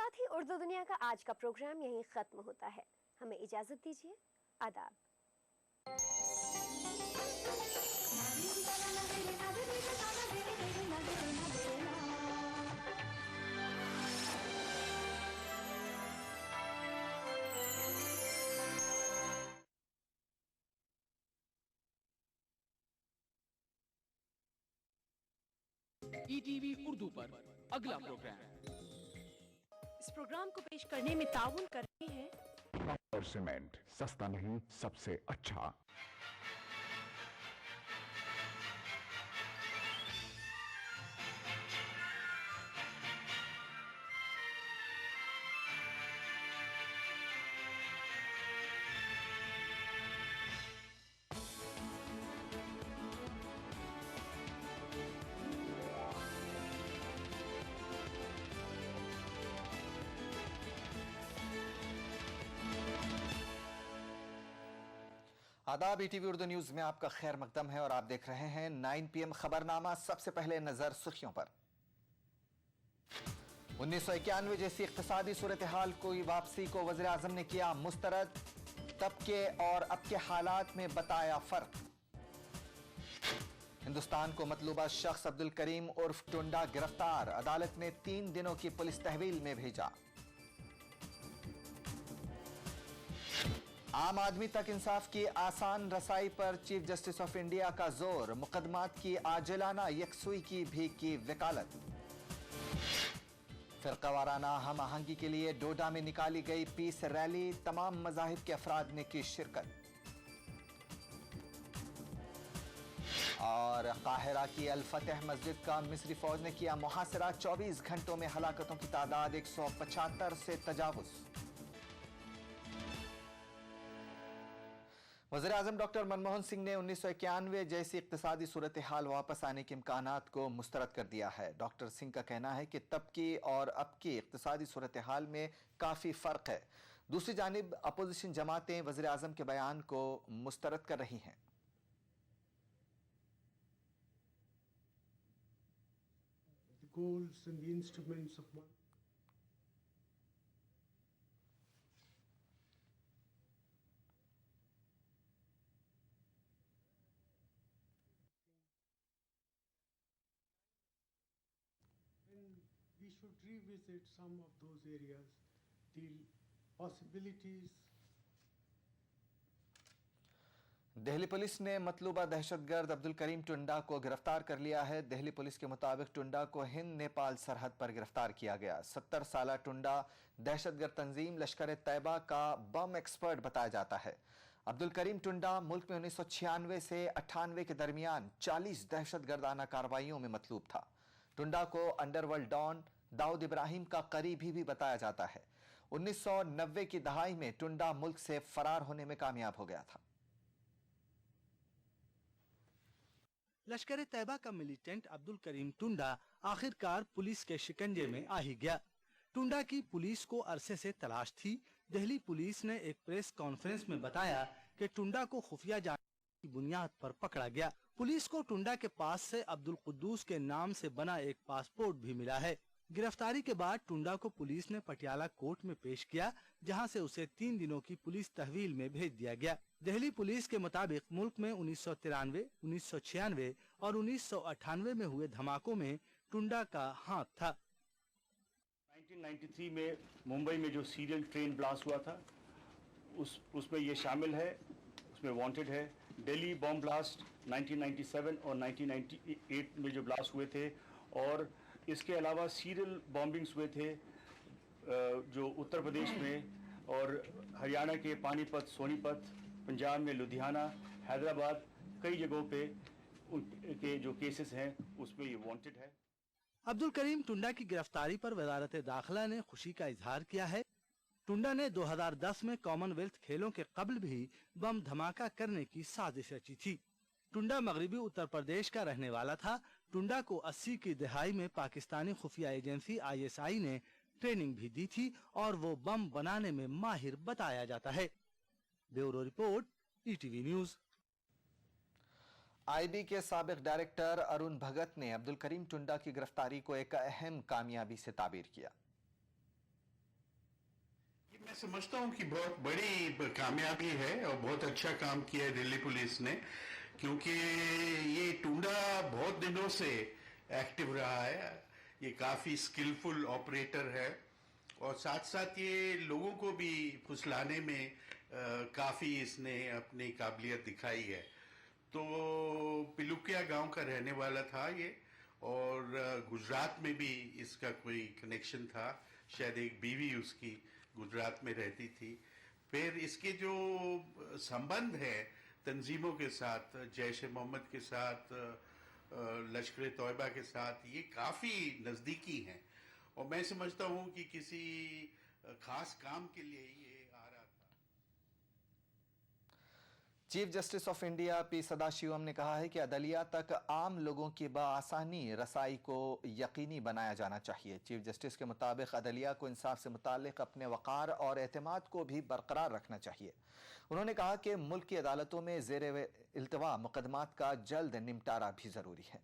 साथ ही उर्दू दुनिया का आज का प्रोग्राम यहीं खत्म होता है। हमें इजाजत दीजिए। आदाब। ईटीवी उर्दू पर अगला प्रोग्राम। इस प्रोग्राम को पेश करने में ताउन कर रहे हैं और सीमेंट, सस्ता नहीं सबसे अच्छा। आदाब। ईटीवी उर्दू न्यूज में आपका खैर मकदम है और आप देख रहे हैं 9 PM खबरनामा। सबसे पहले नजर सुर्खियों पर। 1991 जैसी इक्तिसादी सूरत हाल की वापसी को वज़ीर आज़म ने किया मुस्तरद। तब के और अब के हालात में बताया फर्क। हिंदुस्तान को मतलूबा शख्स अब्दुल करीम उर्फ टुंडा गिरफ्तार। अदालत ने 3 दिनों की पुलिस तहवील में भेजा। आम आदमी तक इंसाफ की आसान रसाई पर चीफ जस्टिस ऑफ इंडिया का जोर। मुकदमात की आजिलाना यकसुई की भी की वकालत। फिरकावाराना हम आहंगी के लिए डोडा में निकाली गई पीस रैली। तमाम मजाहिब के अफराद ने की शिरकत। और काहिरा की अल फतेह मस्जिद का मिस्री फौज ने किया मुहासरा। 24 घंटों में हलाकतों की तादाद 175 से तजावुज। वज़ीर आज़म डॉक्टर मनमोहन सिंह ने 1991 जैसी इक्तिसादी सूरत हाल वापस आने के इम्कानात को मुस्तरद कर दिया है। डॉक्टर सिंह का कहना है कि तब की और अब की इक्तिसादी सूरत हाल में काफ़ी फ़र्क है। दूसरी जानिब अपोजिशन जमातें वज़ीर आज़म के बयान को मुस्तरद कर रही हैं। We should revisit some of those areas, the possibilities. Delhi police ने मतलूबा दहशतगर्द अब्दुल करीम टुंडा को गिरफ्तार कर लिया है। दिल्ली पुलिस के मुताबिक टुंडा को हिंद नेपाल सरहद पर गिरफ्तार किया गया। 70 साला टुंडा दहशतगर्द तंजीम लश्कर तैयबा का बम एक्सपर्ट बताया जाता है। अब्दुल करीम टुंडा मुल्क में 1996 से 98 के दरमियान 40 दहशतगर्दाना कार्रवाइयों में मतलूब था। टुंडा को अंडरवर्ल्ड डॉन दाऊद इब्राहिम का करीबी भी बताया जाता है। 1990 की दहाई में टुंडा मुल्क से फरार होने में कामयाब हो गया था। लश्कर तैयबा का मिलिटेंट अब्दुल करीम टुंडा आखिरकार पुलिस के शिकंजे में आ ही गया। टुंडा की पुलिस को अरसे से तलाश थी। दिल्ली पुलिस ने एक प्रेस कॉन्फ्रेंस में बताया कि टुंडा को खुफिया जानकारी की बुनियाद पर पकड़ा गया। पुलिस को टुंडा के पास से अब्दुल कुद्दूस के नाम से बना एक पासपोर्ट भी मिला है। गिरफ्तारी के बाद टुंडा को पुलिस ने पटियाला कोर्ट में पेश किया, जहां से उसे 3 दिनों की पुलिस तहवील में भेज दिया गया। दिल्ली पुलिस के मुताबिक मुल्क में 1993, 1996 और 1998 में हुए धमाकों में टुंडा का हाथ था। 1993 में मुंबई में जो सीरियल ट्रेन ब्लास्ट हुआ था उसमें ये शामिल है, उसमें वांटेड है। दिल्ली बॉम्ब ब्लास्ट 1997 और 1998 में जो ब्लास्ट हुए थे, और इसके अलावा सीरियल बॉम्बिंग्स हुए थे जो उत्तर प्रदेश में और हरियाणा के पानीपत, सोनीपत, पंजाब में लुधियाना, हैदराबाद, कई जगहों पे उनके जो केसेस हैं उसमें ये वांटेड है। अब्दुल करीम टुंडा की गिरफ्तारी पर वजारत दाखिला ने खुशी का इजहार किया है। टुंडा ने 2010 में कॉमनवेल्थ खेलों के कबल भी बम धमाका करने की साजिश रची थी। टुंडा मगरबी उत्तर प्रदेश का रहने वाला था। टुंडा को 80 की दहाई में पाकिस्तानी खुफिया एजेंसी ISI ने ट्रेनिंग भी दी थी और वो बम बनाने में माहिर बताया जाता है। Bureau report, ETV news. IB के साबिक डायरेक्टर अरुण भगत ने अब्दुल करीम टुंडा की गिरफ्तारी को एक अहम कामयाबी से ताबीर किया। मैं समझता हूँ कि बहुत बड़ी कामयाबी है और बहुत अच्छा काम किया है दिल्ली पुलिस ने, क्योंकि ये टुंडा बहुत दिनों से एक्टिव रहा है। ये काफ़ी स्किलफुल ऑपरेटर है और साथ साथ ये लोगों को भी फुसलाने में काफ़ी इसने अपनी काबिलियत दिखाई है। तो पिलुकिया गांव का रहने वाला था ये, और गुजरात में भी इसका कोई कनेक्शन था। शायद एक बीवी उसकी गुजरात में रहती थी। फिर इसके जो संबंध है तंजीमों के साथ, जैश ए मोहम्मद के साथ, लश्कर तौयबा के साथ, ये काफ़ी नज़दीकी हैं और मैं समझता हूँ कि किसी खास काम के लिए ये आ रहा था। Chief justice of India P Sathasivam ने कहा है कि अदलिया तक आम लोगों की बआसानी रसाई को यकीनी बनाया जाना चाहिए। चीफ जस्टिस के मुताबिक अदलिया को इंसाफ से मुतालिक अपने वक़ार और एतमाद को भी बरकरार रखना चाहिए। उन्होंने कहा कि मुल्क की अदालतों में ज़ेर इल्तवा मुकदमात का जल्द निपटारा भी ज़रूरी है।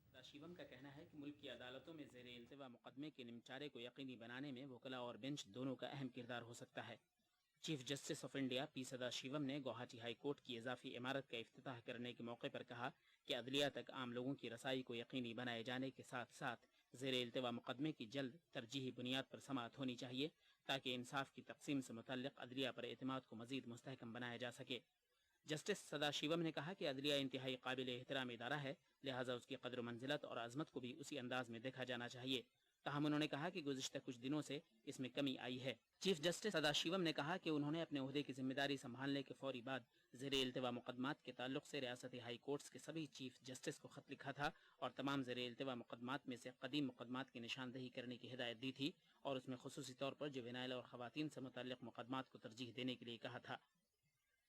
सदाशिवम का कहना है कि मुल्क की अदालतों में ज़ेर इल्तवा मुकदमे के निपटारे को यकीनी बनाने में वकला और बेंच दोनों का अहम किरदार हो सकता है। Chief justice of India P Sathasivam ने गुवाहाटी हाई कोर्ट की इजाफी इमारत का इफ्तिताह करने के मौके पर कहा कि अदलिया तक आम लोगों की रसाई को यकीनी बनाए जाने के साथ साथ ज़ेर इल्तवा मुकदमे की जल्द तरजीही बुनियाद पर समाअत होनी चाहिए ताकि इंसाफ की तकसीम से मुतल्लिक अदलिया पर एतमाद को मजीद मुस्तहकम बनाया जा सके। जस्टिस सदाशिवम ने कहा कि अदलिया इंतहाई काबिल एहतराम इदारा है, लिहाजा उसकी कदर मंजिलत और अजमत को भी उसी अंदाज में देखा जाना चाहिए। ताहम उन्होंने कहा कि गुज़िश्ता कुछ दिनों से इसमें कमी आई है। चीफ जस्टिस सदाशिवम ने कहा कि उन्होंने अपने ओहदे की जिम्मेदारी संभालने के फौरी बाद ज़ेर इल्तवा मुकदमात के ताल्लुक से रियासती हाई कोर्ट्स के सभी चीफ जस्टिस को खत लिखा था और तमाम ज़ेर इल्तवा मुकदमात में से कदीम मुकदमात की निशानदही करने की हिदायत दी थी और उसमें खुसूसी तौर पर जुवेनाइल और ख़वातीन से मुतल्लिक़ मुकदमात को तरजीह देने के लिए कहा था।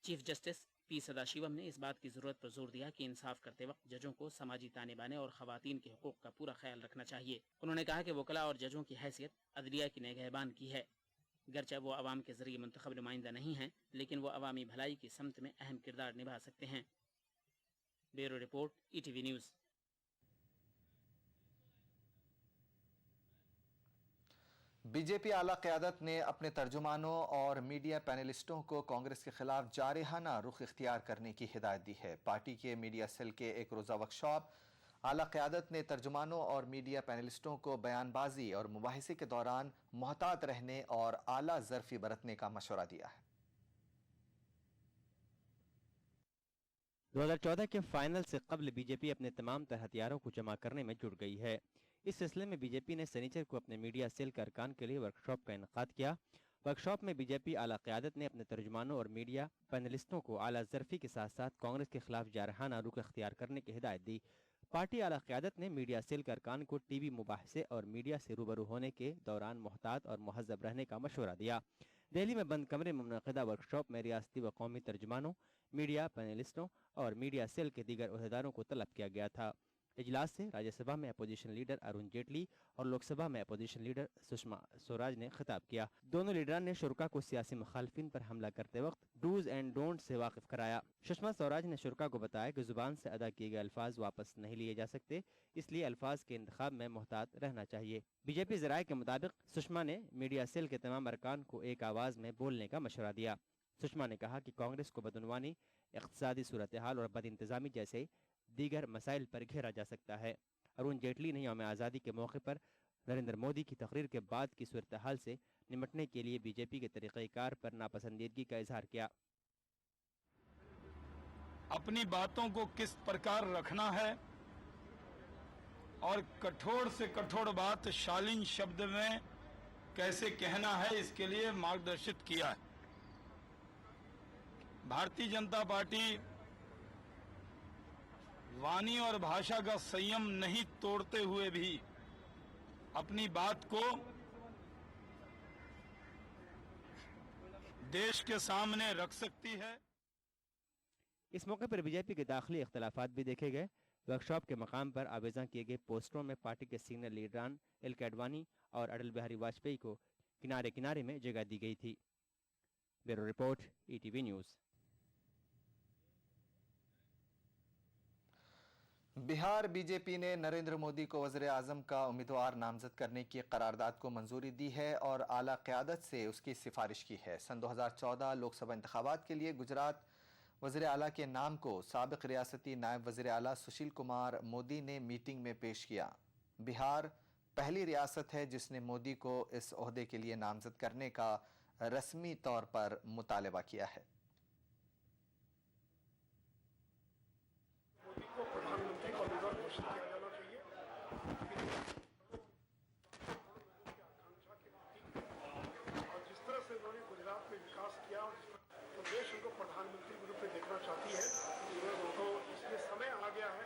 चीफ जस्टिस पी सदाशिवम ने इस बात की ज़रूरत पर जोर दिया कि इंसाफ करते वक्त जजों को समाजी ताने बाने और ख़वातीन के हुकूक का पूरा ख्याल रखना चाहिए। उन्होंने कहा कि वकला और जजों की हैसियत अदलिया की निगहबान की है। गरचे वो अवाम के ज़रिए मुंतखब नुमाइंदा नहीं हैं, लेकिन वो अवामी भलाई की समत में अहम किरदार निभा सकते हैं। Bureau report, ETV news. BJP आला क़यादत ने अपने तर्जुमानों और मीडिया पैनलिस्टों को कांग्रेस के खिलाफ जारहाना रुख इख्तियार करने की हिदायत दी है। पार्टी के मीडिया सेल के एक रोज़ा वर्कशॉप आला क़यादत ने तर्जुमानों और मीडिया पैनलिस्टों को बयानबाजी और मुबाहिसे के दौरान मोहतात रहने और आला ज़र्फ़ी बरतने का मशवरा दिया है। 2014 के फाइनल से कबल बीजेपी अपने तमाम तर हथियारों को जमा करने में जुट गई है। इस सिलसिले में बीजेपी ने शनिचर को अपने मीडिया सेल के अरकान के लिए वर्कशॉप का इनेकाद किया। वर्कशॉप में बीजेपी आला क़यादत ने अपने तर्जुमानों और मीडिया पैनलिस्टों को आला ज़र्फ़ी के साथ साथ कांग्रेस के खिलाफ जारहाना रुख इख्तियार करने की हिदायत दी। पार्टी आला क़यादत ने मीडिया सेल के अरकान को टीवी मुबाहिसे और मीडिया से रूबरू होने के दौरान मोहतात और महज़ब रहने का मशवरा दिया। दिल्ली में बंद कमरे में मुनक़िदा वर्कशॉप में रियासती व कौमी तर्जुमानों, मीडिया पैनलिस्टों और मीडिया सेल के दीगर ओहदेदारों को तलब किया गया था। इजलास से राज्यसभा में अपोजिशन लीडर अरुण जेटली और लोकसभा में अपोजिशन लीडर सुषमा स्वराज ने खिताब किया। दोनों लीडरान ने शुरा को सियासी मुखालफिन पर हमला करते वक्त डूज एंड डोंट से वाकिफ कराया। सुषमा स्वराज ने शुरा को बताया कि जुबान से अदा किए गए अल्फाज वापस नहीं लिए जा सकते, इसलिए अल्फाज के इंतखाब में मोहतात रहना चाहिए। बीजेपी ज़राए के मुताबिक सुषमा ने मीडिया सेल के तमाम अरकान को एक आवाज़ में बोलने का मशवरा दिया। सुषमा ने कहा कि कांग्रेस को बदउनवानी, इक़्तिसादी सूरत हाल और बद इंतज़ामी जैसे दीगर मसाइल पर घेरा जा सकता है। अरुण जेटली ने यौम आज़ादी के मौके पर नरेंद्र मोदी की तकरीर के बाद की सूरत हाल से निमटने के लिए बीजेपी के तरीक़ेकार पर नापसंदीदगी का इजहार किया। अपनी बातों को किस प्रकार रखना है और कठोर से कठोर बात शालीन शब्द में कैसे कहना है, इसके लिए मार्गदर्शित किया है। भारतीय जनता पार्टी वाणी और भाषा का संयम नहीं तोड़ते हुए भी अपनी बात को देश के सामने रख सकती है। इस मौके पर बीजेपी के दाखिली इख्तलाफात भी देखे गए। वर्कशॉप के मकाम पर आवेज़ा किए गए पोस्टरों में पार्टी के सीनियर लीडरान एल के अडवाणी और अटल बिहारी वाजपेयी को किनारे किनारे में जगह दी गई थी। Bureau report, ETV news. Bihar BJP ने नरेंद्र मोदी को वज़ीर आज़म का उम्मीदवार नामजद करने की करारदाद को मंजूरी दी है और आला क़यादत से उसकी सिफारिश की है। सन 2014 लोकसभा इंतखाबात के लिए गुजरात वज़ीर आला के नाम को साबिक़ रियासती नायब वज़ीर आला सुशील कुमार मोदी ने मीटिंग में पेश किया। बिहार पहली रियासत है जिसने मोदी को इस ओहदे के लिए नामजद करने का रस्मी तौर पर मुतालबा किया है। मोदी को प्रधानमंत्री का उम्मीदवार घोषित किया जाना चाहिए। आकांक्षा के प्रतीक और जिस तरह से उन्होंने गुजरात में विकास किया और तो देश उनको प्रधानमंत्री के रूप में देखना चाहती है, तो इसलिए समय आ गया है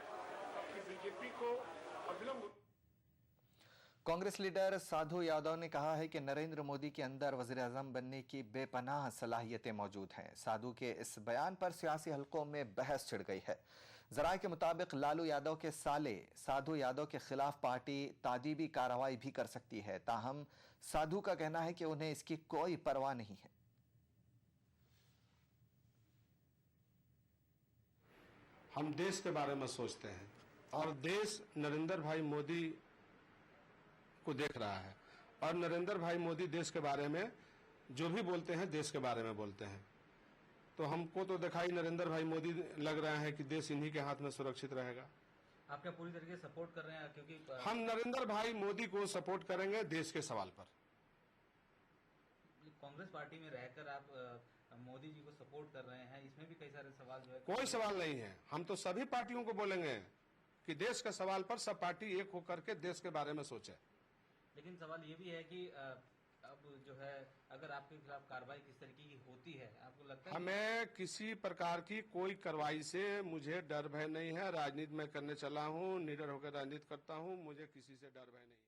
कि बीजेपी को अविलंब। कांग्रेस लीडर साधु यादव ने कहा है कि नरेंद्र मोदी के अंदर वज़ीर आज़म बनने की बेपनाह सलाहियतें मौजूद हैं। साधु के इस बयान पर सियासी हलकों में बहस छिड़ गई है। ज़राए के मुताबिक लालू यादव के साले साधु यादव के खिलाफ पार्टी तादीबी कार्रवाई भी कर सकती है। ताहम साधु का कहना है कि उन्हें इसकी कोई परवाह नहीं है। हम देश के बारे में सोचते हैं और देश नरेंद्र भाई मोदी को देख रहा है और नरेंद्र भाई मोदी देश के बारे में जो भी बोलते हैं देश के बारे में बोलते हैं। तो हमको तो दिखाई नरेंद्र भाई मोदी लग रहा है कि देश इन्हीं के हाथ में सुरक्षित रहेगा। आप क्या पूरी तरीके से सपोर्ट कर रहे हैं? क्योंकि हम नरेंद्र भाई मोदी को सपोर्ट करेंगे देश के सवाल पर। कांग्रेस पार्टी में रहकर आप मोदी जी को सपोर्ट कर रहे हैं, इसमें भी कई सारे सवाल जो है। कोई सवाल नहीं है, हम तो सभी पार्टियों को बोलेंगे कि देश के सवाल पर सब पार्टी एक होकर के देश के बारे में सोचे। लेकिन सवाल ये भी है कि अब जो है अगर आपके खिलाफ कार्रवाई किस तरीके की होती है, आपको लगता है? हमें किसी प्रकार की कोई कार्रवाई से मुझे डर भय नहीं है। राजनीति में करने चला हूं, निडर होकर राजनीति करता हूं, मुझे किसी से डर भय नहीं है।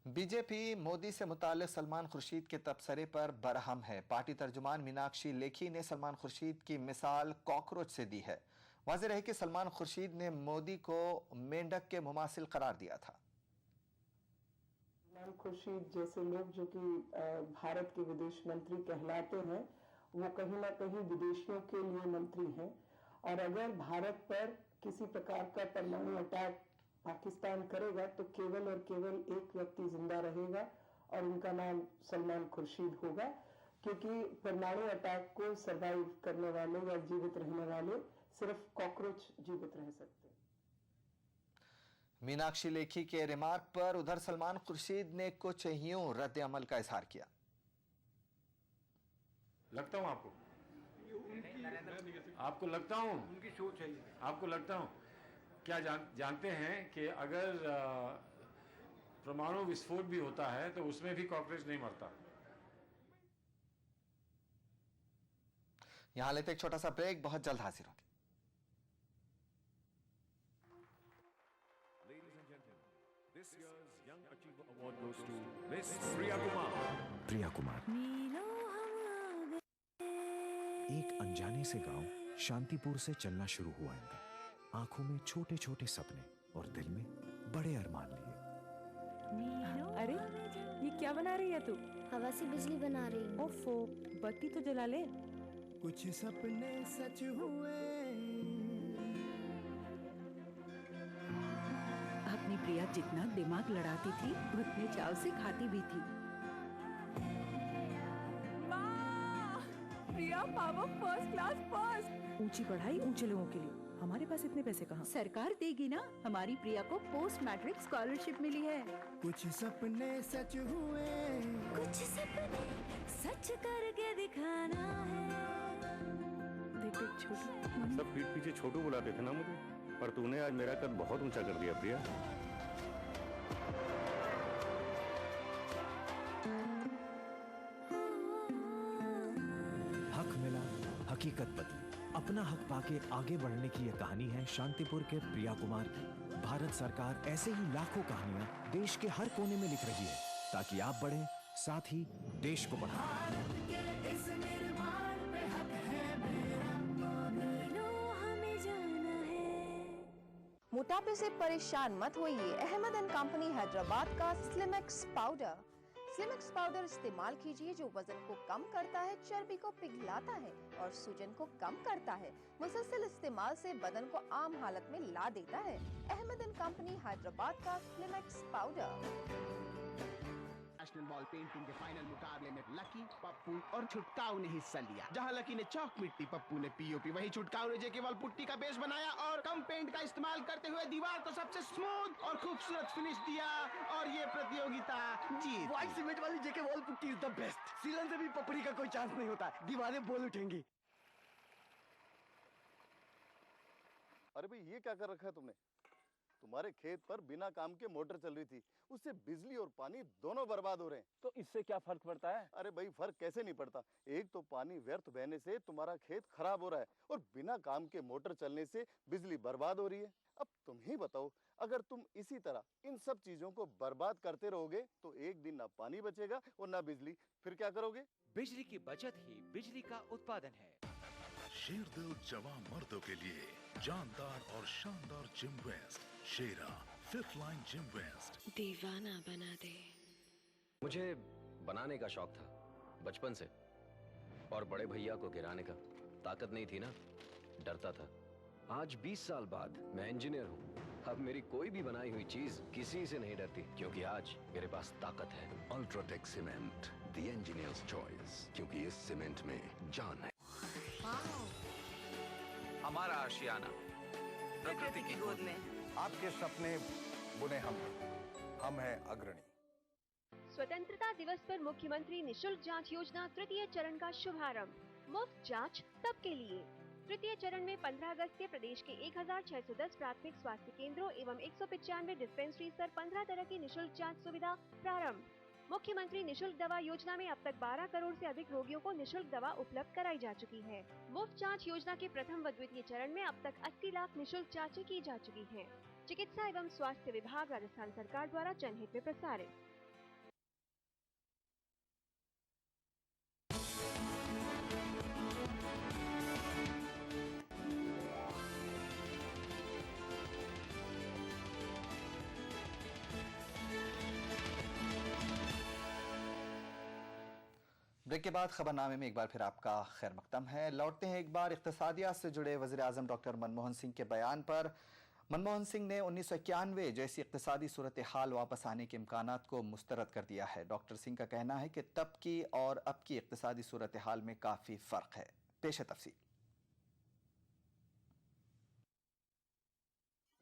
बीजेपी मोदी से मुताल्लिक सलमान खुर्शीद के तबसरे पर बरहम है। पार्टी तर्जुमान मीनाक्षी लेखी ने सलमान खुर्शीद की मिसाल कॉकरोच से दी है। वाज़ेह है कि सलमान खुर्शीद ने मोदी को मेंढक के मुमासिल करार दिया था। सलमान खुर्शीद जैसे लोग जो कि भारत के विदेश मंत्री कहलाते हैं, वो कहीं ना कहीं विदेशियों के लिए मंत्री हैं और अगर भारत पर किसी प्रकार का परमाणु अटैक पाकिस्तान करेगा तो केवल और केवल एक व्यक्ति जिंदा रहेगा और उनका नाम सलमान खुर्शीद होगा, क्योंकि परमाणु अटैक को सर्वाइव करने वाले या जीवित रहने वाले सिर्फ कॉकरोच जीवित रह सकते हैं। मीनाक्षी लेखी के रिमार्क पर उधर सलमान खुर्शीद ने कुछ यूं रद्द अमल का इजहार किया। लगता हूं आपको लगता हूं उनकी सोच है। आपको लगता हूं क्या जानते हैं कि अगर परमाणु विस्फोट भी होता है तो उसमें भी कॉकरोच नहीं मरता। यहां लेते एक छोटा सा ब्रेक, बहुत जल्द हाजिर होंगे। This year's Young Achiever Award goes to Miss Priya Kumar. प्रिया कुमार एक अनजाने से गांव शांतिपुर से चलना शुरू हुआ इनका। आंखों में छोटे छोटे सपने और दिल में बड़े अरमान लिए। अरे ये क्या बना रही है तू? हवा से बिजली बना रही हूँ। ओफो, बत्ती तो जला ले। कुछ सपने सच हुए। अपनी प्रिया जितना दिमाग लड़ाती थी उतने चाव से खाती भी थी। प्रिया पावर फर्स्ट क्लास पास। ऊंची पढ़ाई ऊंचे लोगों के लिए, हमारे पास इतने पैसे कहाँ? सरकार देगी ना। हमारी प्रिया को पोस्ट मैट्रिक स्कॉलरशिप मिली है। कुछ सपने सच हुए, कुछ सपने सच करके दिखाना है। देखो छोटू, सब पीठ पीछे छोटू बुलाते थे ना मुझे, पर तूने आज मेरा कद बहुत ऊंचा कर दिया प्रिया। हक मिला, हकीकत बदली। अपना हक पाके आगे बढ़ने की यह कहानी है शांतिपुर के प्रिया कुमार की। भारत सरकार ऐसे ही लाखों कहानियां देश के हर कोने में लिख रही है ताकि आप बढ़ें, साथ ही देश को बढ़ाएं। मोटापे से परेशान मत होइए। अहमद एंड कंपनी हैदराबाद का स्लिमेक्स पाउडर स्लिमिक्स पाउडर इस्तेमाल कीजिए जो वजन को कम करता है, चर्बी को पिघलाता है और सूजन को कम करता है। मुसलसल इस्तेमाल से बदन को आम हालत में ला देता है। अहमद एंड कंपनी हैदराबाद का स्लिमिक्स पाउडर। नेशनल बॉल पेंटिंग के फाइनल मुकाबले में लकी, पप्पू और छुटकाऊ ने हिस्सा लिया। जहां लकी ने चौक मिट्टी, पप्पू ने पीओपी, वहीं छुटकाऊ ने जेके वॉल पुट्टी का बेस बनाया और कम पेंट का इस्तेमाल करते हुए दीवार को सबसे स्मूथ और खूबसूरत फिनिश दिया और ये प्रतियोगिता जीत। व्हाइट सीमेंट वाली JK wall putty is the best. सीलन से भी पपड़ी का कोई चांस नहीं होता, दीवारें बोल उठेंगी। अरे भाई ये क्या कर रखा है तुमने? तुम्हारे खेत पर बिना काम के मोटर चल रही थी, उससे बिजली और पानी दोनों बर्बाद हो रहे हैं। तो इससे क्या फर्क पड़ता है? अरे भाई फर्क कैसे नहीं पड़ता? एक तो पानी व्यर्थ बहने से तुम्हारा खेत खराब हो रहा है और बिना काम के मोटर चलने से बिजली बर्बाद हो रही है। अब तुम ही बताओ, अगर तुम इसी तरह इन सब चीजों को बर्बाद करते रहोगे तो एक दिन ना पानी बचेगा और ना बिजली, फिर क्या करोगे? बिजली की बचत ही बिजली का उत्पादन है। शेरदिल जवान मर्दों के लिए जानदार और शानदार जिम वेस्ट, शेरा फिफ्थ लाइन जिम वेस्ट। दीवाना बना दे। मुझे बनाने का शौक था बचपन से, और बड़े भैया को गिराने का ताकत नहीं थी ना, डरता था। आज 20 साल बाद मैं इंजीनियर हूँ। अब मेरी कोई भी बनाई हुई चीज किसी से नहीं डरती, क्योंकि आज मेरे पास ताकत है। UltraTech cement, the engineers choice, क्योंकि इस सीमेंट में जान है। हमारा आशियाना प्रकृति की गोद में। आपके सपने बुने हम हैं अग्रणी। स्वतंत्रता दिवस पर मुख्यमंत्री निशुल्क जांच योजना तृतीय चरण का शुभारंभ। मुफ्त जांच सबके लिए। तृतीय चरण में 15 अगस्त से प्रदेश के 1610 प्राथमिक स्वास्थ्य केंद्रों एवं 195 डिस्पेंसरीज पर 15 तरह की निशुल्क जांच सुविधा प्रारंभ। मुख्यमंत्री निशुल्क दवा योजना में अब तक 12 करोड़ से अधिक रोगियों को निशुल्क दवा उपलब्ध कराई जा चुकी है। मुफ्त जांच योजना के प्रथम व द्वितीय चरण में अब तक 80 लाख निशुल्क जांचें की जा चुकी हैं। चिकित्सा एवं स्वास्थ्य विभाग राजस्थान सरकार द्वारा जनहित में प्रसारित। ब्रेक के बाद खबरनामे में एक बार फिर आपका खैर मकदम है। लौटते हैं एक बार इक्तिसादियात से जुड़े वज़ीर आज़म डॉक्टर मनमोहन सिंह के बयान पर। मनमोहन सिंह ने 1991 जैसी इक्तिसादी सूरत हाल वापस आने के इम्कानात को मुस्तरद कर दिया है। डॉक्टर सिंह का कहना है कि तब की और अब की इक्तिसादी सूरत हाल में काफ़ी फ़र्क है। पेश है तफसील।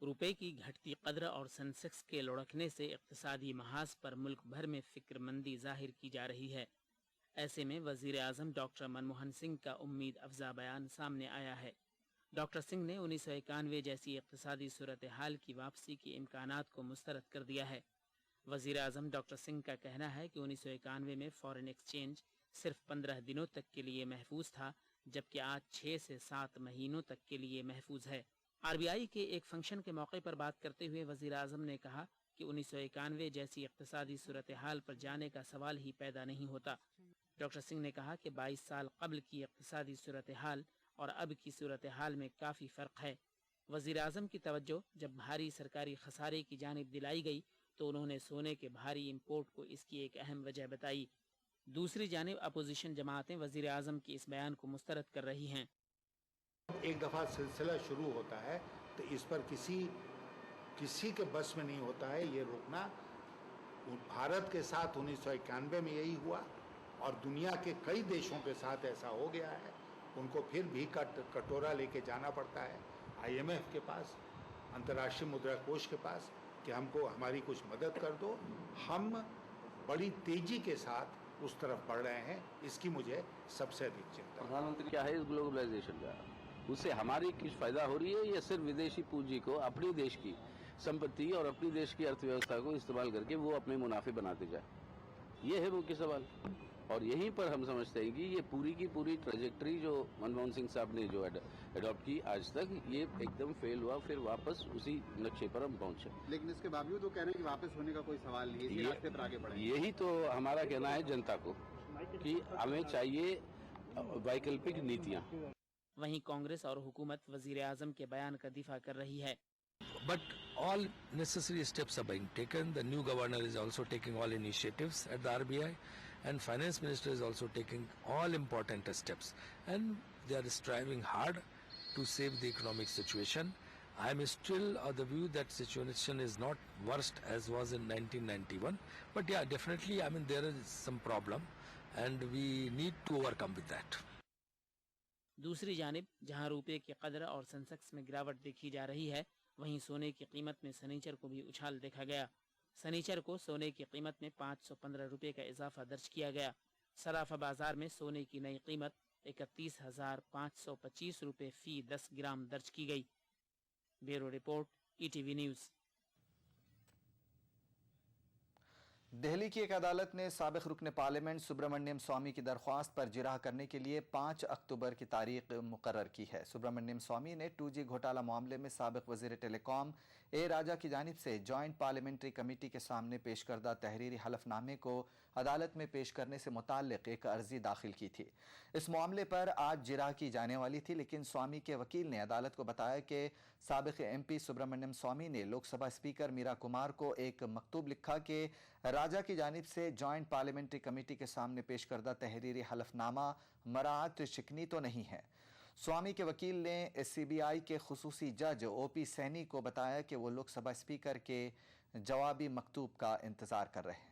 रुपए की घटती कद्र और सेंसेक्स के लुढ़कने से इक्तिसादी महाज पर मुल्क भर में फिक्रमंदी जाहिर की जा रही है। ऐसे में वजीर आज़म डॉक्टर मनमोहन सिंह का उम्मीद अफजा बयान सामने आया है। डॉक्टर सिंह ने 1991 जैसी इक्तिसादी सूरत हाल की वापसी के इम्कानात को मुस्तरद कर दिया है। वजीर आज़म डॉक्टर सिंह का कहना है कि 1991 में फॉरेन एक्सचेंज सिर्फ 15 दिनों तक के लिए महफूज था, जबकि आज 6 से 7 महीनों तक के लिए महफूज है। RBI के एक फंक्शन के मौके पर बात करते हुए वजीर आज़म ने कहा कि 1991 जैसी इक्तिसादी सूरत हाल पर जाने का सवाल ही पैदा नहीं होता। डॉक्टर सिंह ने कहा कि 22 साल कबल की इक्तिसादी सूरत हाल और अब की सूरत हाल में काफ़ी फ़र्क है। वज़ीर आज़म की तवज्जो जब भारी सरकारी खसारे की जानिब दिलाई गई तो उन्होंने सोने के भारी इम्पोर्ट को इसकी एक अहम वजह बताई। दूसरी जानिब अपोजिशन जमातें वज़ीर आज़म के इस बयान को मुस्तरद कर रही हैं। एक दफ़ा सिलसिला शुरू होता है तो इस पर किसी के बस में नहीं होता है ये रोकना। भारत के साथ 1991 में यही हुआ और दुनिया के कई देशों के साथ ऐसा हो गया है। उनको फिर भी कटोरा लेके जाना पड़ता है IMF के पास, अंतर्राष्ट्रीय मुद्रा कोष के पास कि हमको हमारी कुछ मदद कर दो। हम बड़ी तेजी के साथ उस तरफ बढ़ रहे हैं, इसकी मुझे सबसे अधिक चिंता। प्रधानमंत्री क्या है इस ग्लोबलाइजेशन का, उससे हमारी कुछ फायदा हो रही है या सिर्फ विदेशी पूंजी को अपनी देश की संपत्ति और अपनी देश की अर्थव्यवस्था को इस्तेमाल करके वो अपने मुनाफे बनाते जाए? ये है मुख्य सवाल। और यहीं पर हम समझते हैं कि ये पूरी की पूरी ट्रेजेक्टरी जो मनमोहन सिंह साहब ने जो अडॉप्ट की आज तक, ये एकदम फेल हुआ, फिर वापस उसी नक्शे पर हम पहुंचे। लेकिन इसके बावजूद वो कह रहे हैं कि वापस होने का कोई सवाल नहीं है, इसी रास्ते पर आगे बढ़ेंगे। यही तो हमारा कहना है जनता को कि हमें चाहिए वैकल्पिक नीतियाँ। वहीं कांग्रेस और हुकूमत वजीर आज़म के बयान का दिफा कर रही है। But all necessary steps are being taken. The new governor is also taking all initiatives at the RBI, and finance minister is also taking all important steps, and they are striving hard to save the economic situation. I am still of the view that situation is not worst as was in 1991, but yeah, definitely, I mean, there is some problem and we need to overcome with that. दूसरी जानिब जहां रुपए की कदर और Sensex में गिरावट देखी जा रही है, वहीं सोने की कीमत में शनिचर को भी उछाल देखा गया। शनिचर को सोने की कीमत में 515 रुपए का इजाफा दर्ज किया गया। सराफा बाजार में सोने की नई कीमत 31,525 रुपए फी 10 ग्राम दर्ज की गई। Bureau report, ETV news. Delhi की एक अदालत ने साबिक रुकन पार्लियामेंट सुब्रमण्यम स्वामी की दरख्वास्त पर जिरह करने के लिए 5 अक्टूबर की तारीख मुकर्रर की है। सुब्रमण्यम स्वामी ने 2G घोटाला मामले में साबिक वजीर टेलीकॉम ए राजा की जानिब से जॉइंट पार्लियामेंट्री कमेटी के सामने पेश करदा तहरीरी हलफनामे को अदालत में पेश करने से मुताल्लिक एक अर्जी दाखिल की थी। इस मामले पर आज जिरह की जाने वाली थी, लेकिन स्वामी के वकील ने अदालत को बताया कि साबिक MP सुब्रमण्यम स्वामी ने लोकसभा स्पीकर मीरा कुमार को एक मकतूब लिखा कि राजा की जानिब से जॉइंट पार्लियामेंट्री कमेटी के सामने पेश करदा तहरीरी हलफनामा मराअत शिकनी तो नहीं है। स्वामी के वकील ने CBI के खुसूसी जज OP सैनी को बताया कि वो लोकसभा स्पीकर के जवाबी मकतूब का इंतजार कर रहे हैं।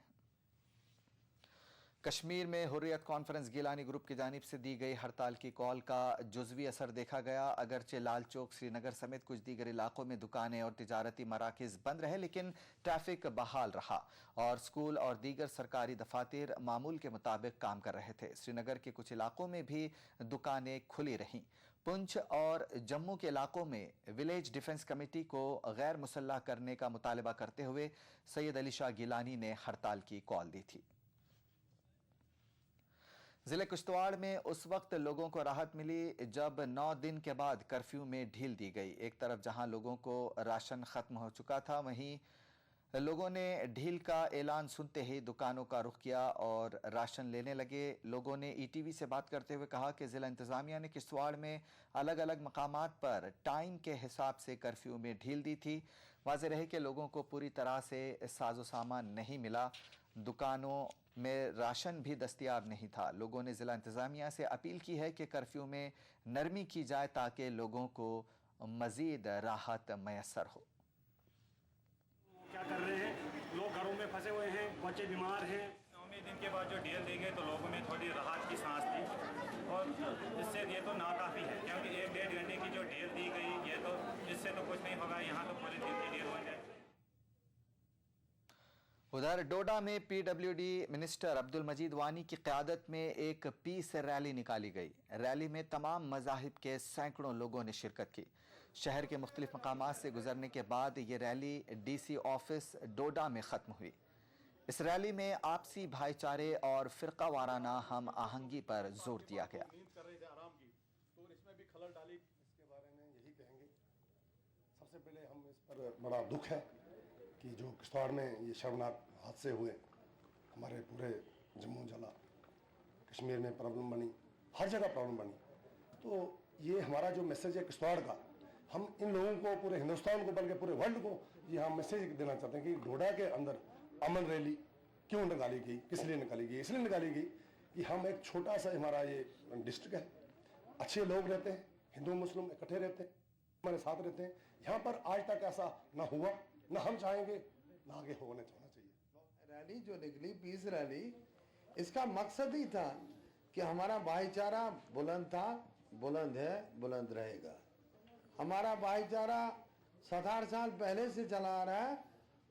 कश्मीर में हुर्रियत कॉन्फ्रेंस गिलानी ग्रुप की जानिब से दी गई हड़ताल की कॉल का जुज़वी असर देखा गया। अगरचे लाल चौक, श्रीनगर समेत कुछ दीगर इलाकों में दुकानें और तिजारती मराकिज़ बंद रहे, लेकिन ट्रैफिक बहाल रहा और स्कूल और दीगर सरकारी दफातर मामूल के मुताबिक काम कर रहे थे। श्रीनगर के कुछ इलाकों में भी दुकानें खुली रहीं। पुंछ और जम्मू के इलाकों में विलेज डिफेंस कमेटी को गैर मुसल्लह करने का मुतालबा करते हुए सैयद अली शाह गिलानी ने हड़ताल की कॉल दी थी। जिले किश्तवाड़ में उस वक्त लोगों को राहत मिली जब 9 दिन के बाद कर्फ्यू में ढील दी गई। एक तरफ जहां लोगों को राशन खत्म हो चुका था, वहीं लोगों ने ढील का ऐलान सुनते ही दुकानों का रुख किया और राशन लेने लगे। लोगों ने ETV से बात करते हुए कहा कि जिला इंतजामिया ने किश्तवाड़ में अलग अलग मकामात पर टाइम के हिसाब से कर्फ्यू में ढील दी थी। वाज़ेह रहे कि लोगों को पूरी तरह से साजो सामान नहीं मिला, दुकानों में राशन भी दस्तयाब नहीं था। लोगों ने जिला इंतजामिया से अपील की है कि कर्फ्यू में नरमी की जाए ताकि लोगों को मजीद राहत मैसर हो। क्या कर रहे हैं, लोग घरों में फंसे हुए हैं, बच्चे बीमार हैं। 9 दिन के बाद जो ढील दी गई तो लोगों में थोड़ी राहत की सांस थी और इससे ये तो नाकाफ़ी है, क्योंकि 1-1.5 घंटे की जो ढील दी गई ये तो इससे तो कुछ नहीं होगा। यहाँ तो पूरे दिन की ढील हो जाए। उधर डोडा में PWD मिनिस्टर अब्दुल मजीद वानी की क़यादत में एक पीस रैली निकाली गई। रैली में तमाम मज़ाहिब के सैकड़ों लोगों ने शिरकत की। शहर के मुख्तलिफ मकामात से गुजरने के बाद ये रैली DC ऑफिस डोडा में ख़त्म हुई। इस रैली में आपसी भाईचारे और फ़िरका वाराना हम आहंगी पर जोर दिया गया। सबसे पहले हम इस पर बड़ा दुख है कि जो किश्तवाड़ में ये शर्मनाक हादसे हुए, हमारे पूरे जम्मू जिला कश्मीर में प्रॉब्लम बनी, हर जगह प्रॉब्लम बनी। तो ये हमारा जो मैसेज है किश्तवाड़ का, हम इन लोगों को, पूरे हिंदुस्तान को, बल्कि पूरे वर्ल्ड को ये हम मैसेज देना चाहते हैं कि डोडा के अंदर अमन रैली क्यों निकाली गई, किस लिए निकाली गई। इसलिए निकाली गई कि हम एक छोटा सा हमारा ये डिस्ट्रिक्ट है, अच्छे लोग रहते हैं, हिंदू मुस्लिम इकट्ठे रहते हैं, हमारे साथ रहते हैं। यहाँ पर आज तक ऐसा ना हुआ, ना हम चाहेंगे, ना आगे होने चाहना चाहिए। रैली जो निकली, पीस रैली, इसका मकसद ही था कि हमारा भाईचारा बुलंद था, बुलंद है, बुलंद रहेगा। हमारा भाईचारा 60 साल पहले से चला आ रहा है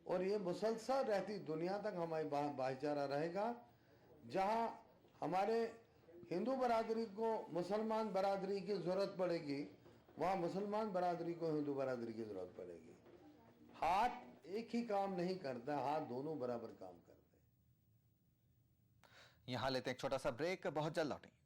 और ये मुसलसल रहती दुनिया तक हमारा भाईचारा रहेगा। जहाँ हमारे हिंदू बरादरी को मुसलमान बरादरी की ज़रूरत पड़ेगी, वहाँ मुसलमान बरादरी को हिंदू बरादरी की ज़रूरत पड़ेगी। हाथ एक ही काम नहीं करता, हाथ दोनों बराबर काम करते हैं। यहां लेते हैं एक छोटा सा ब्रेक, बहुत जल्द लौटेंगे।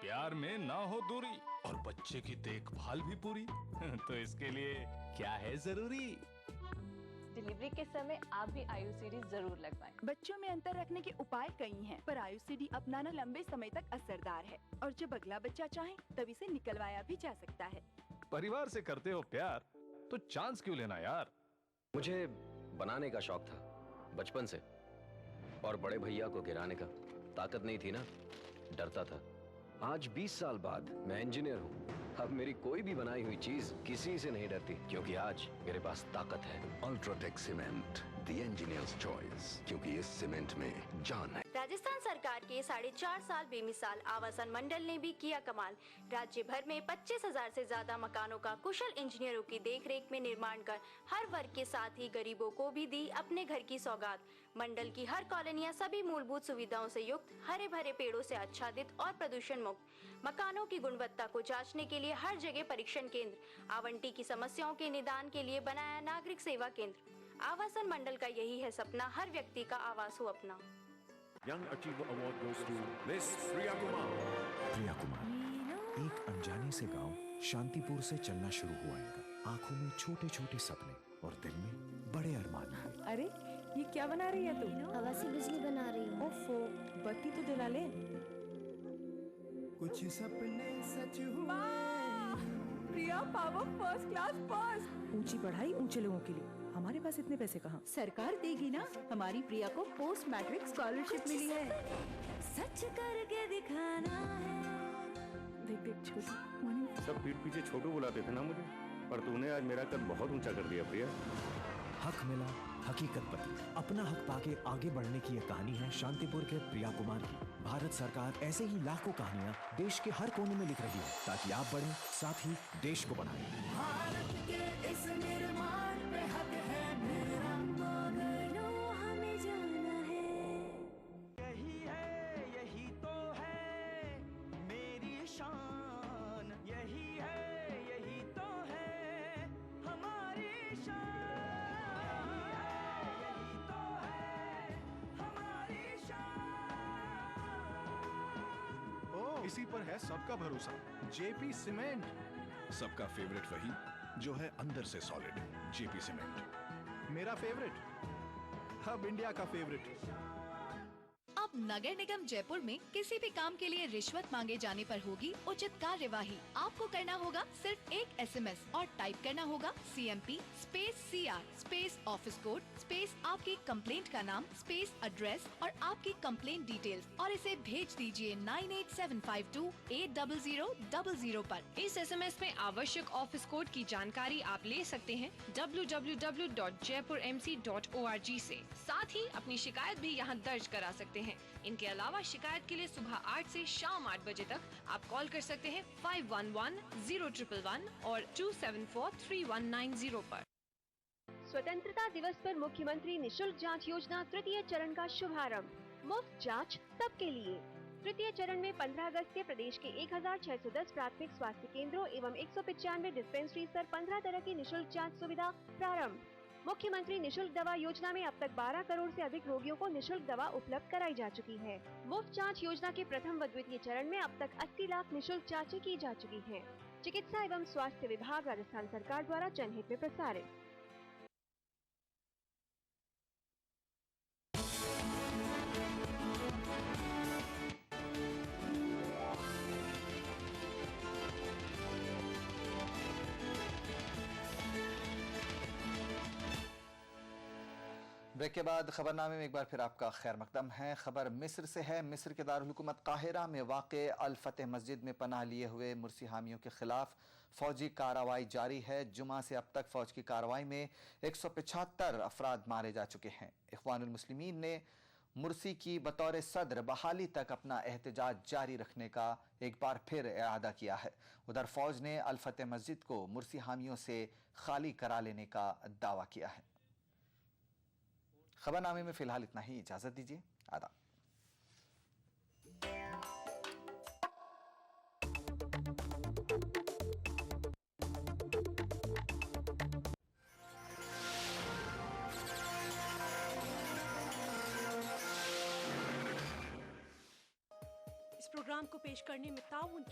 प्यार में ना हो दूरी और बच्चे की देखभाल भी पूरी तो इसके लिए क्या है जरूरी? डिलीवरी के समय आप भी आयुसीडी जरूर लगवाएं। बच्चों में अंतर रखने के उपाय कई हैं, पर आयुसीडी अपनाना लंबे समय तक असरदार है और जब अगला बच्चा चाहे तब इसे निकलवाया भी जा सकता है। परिवार से करते हो प्यार तो चांस क्यों लेना यार। मुझे बनाने का शौक था बचपन से, और बड़े भैया को गिराने का ताकत नहीं थी ना, डरता था। आज 20 साल बाद मैं इंजीनियर हूँ। अब मेरी कोई भी बनाई हुई चीज किसी से नहीं डरती, क्योंकि आज मेरे पास ताकत है। UltraTech cement, the engineers choice, क्योंकि इस सीमेंट में जान है। राजस्थान सरकार के 4.5 साल बेमिसाल आवासन मंडल ने भी किया कमाल। राज्य भर में 25,000 से ज्यादा मकानों का कुशल इंजीनियरों की देखरेख में निर्माण कर हर वर्ग के साथ ही गरीबों को भी दी अपने घर की सौगात। मंडल की हर कॉलोनियां सभी मूलभूत सुविधाओं से युक्त, हरे भरे पेड़ों से आच्छादित और प्रदूषण मुक्त। मकानों की गुणवत्ता को जांचने के लिए हर जगह परीक्षण केंद्र, आवंटी की समस्याओं के निदान के लिए बनाया नागरिक सेवा केंद्र। आवासन मंडल का यही है सपना, हर व्यक्ति का आवास हो अपना। Young Achiever Award goes to Miss Priya Kumar. प्रिया कुमार, एक अनजाने से गांव शांतिपुर से चलना शुरू हुआ इनका। आंखों में छोटे छोटे सपने और दिल में बड़े अरमान। अरे ये क्या बना रही है तू? हवा से बिजली बना रही हूँ। ओफो, बत्ती तो जला ले। कुछ सपने सच हुए। प्रिया पावर फर्स्ट क्लास पास। ऊंची पढ़ाई ऊंचे लोगों के लिए, हमारे पास इतने पैसे कहाँ? सरकार देगी ना। हमारी प्रिया को पोस्ट मैट्रिक स्कॉलरशिप मिली है। सच करके दिखाना है। देख देख छोटू। सब पीठ पीछे छोटू बुलाते थे ना मुझे, पर तूने आज मेरा कद बहुत ऊंचा कर दिया प्रिया। हक मिला, हकीकत बदली। अपना हक पाके आगे बढ़ने की यह कहानी है शांतिपुर के प्रिया कुमार की। भारत सरकार ऐसे ही लाखों कहानियां देश के हर कोने में लिख रही है, ताकि आप बढ़ें, साथ ही देश को बढ़ाएं। भारत के इस निर्माण पे हक है मेरा, मगनों हमें जाना है। यही तो है मेरी शान, यही तो है हमारी शान, यही तो है हमारी शान। ओ, इसी पर है सबका भरोसा, जेपी सीमेंट। सबका फेवरेट वही जो है अंदर से सॉलिड, जेपी सीमेंट। मेरा फेवरेट, अब इंडिया का फेवरेट। अब नगर निगम जयपुर में किसी भी काम के लिए रिश्वत मांगे जाने पर होगी उचित कार्यवाही। आपको करना होगा सिर्फ एक SMS और टाइप करना होगा CMP space CR space office code space आपकी कंप्लेंट का नाम स्पेस एड्रेस और आपकी कंप्लेंट डिटेल्स, और इसे भेज दीजिए 9875280000 पर। इस SMS में आवश्यक ऑफिस कोड की जानकारी आप ले सकते हैं www.jaipurmc.org से। साथ ही अपनी शिकायत भी यहाँ दर्ज करा सकते हैं। इनके अलावा शिकायत के लिए सुबह 8 से शाम 8 बजे तक आप कॉल कर सकते हैं 511011 और 2743190 पर। स्वतंत्रता दिवस पर मुख्यमंत्री निशुल्क जांच योजना तृतीय चरण का शुभारंभ। मुफ्त जांच सबके लिए। तृतीय चरण में 15 अगस्त से प्रदेश के 1610 प्राथमिक स्वास्थ्य केंद्रों एवं 195 डिस्पेंसरीज पर 15 तरह की निशुल्क जांच सुविधा प्रारंभ। मुख्यमंत्री निशुल्क दवा योजना में अब तक 12 करोड़ से अधिक रोगियों को निशुल्क दवा उपलब्ध कराई जा चुकी है। मुफ्त जांच योजना के प्रथम व द्वितीय चरण में अब तक 80 लाख निशुल्क जांचें की जा चुकी हैं। चिकित्सा एवं स्वास्थ्य विभाग राजस्थान सरकार द्वारा जनहित में प्रसारित। ब्रेक के बाद खबरनामे में एक बार फिर आपका खैर मकदम है। खबर मिस्र से है। मिस्र के दारुल हुकूमत काहिरा में वाक़े अल फतेह मस्जिद में पनाह लिए हुए मुर्सी हामियों के खिलाफ फौजी कार्रवाई जारी है। जुमा से अब तक फौज की कार्रवाई में 175 अफराद मारे जा चुके हैं। इख्वानुल मुस्लिमीन ने मुर्सी की बतौर सदर बहाली तक अपना एहतजाज जारी रखने का एक बार फिर इरादा किया है। उधर फौज ने अल फतेह मस्जिद को मुर्सी हामियों से खाली करा लेने का दावा किया है। खबरनामे में फिलहाल इतना ही, इजाजत दीजिए, आदाब। इस प्रोग्राम को पेश करने में ताउन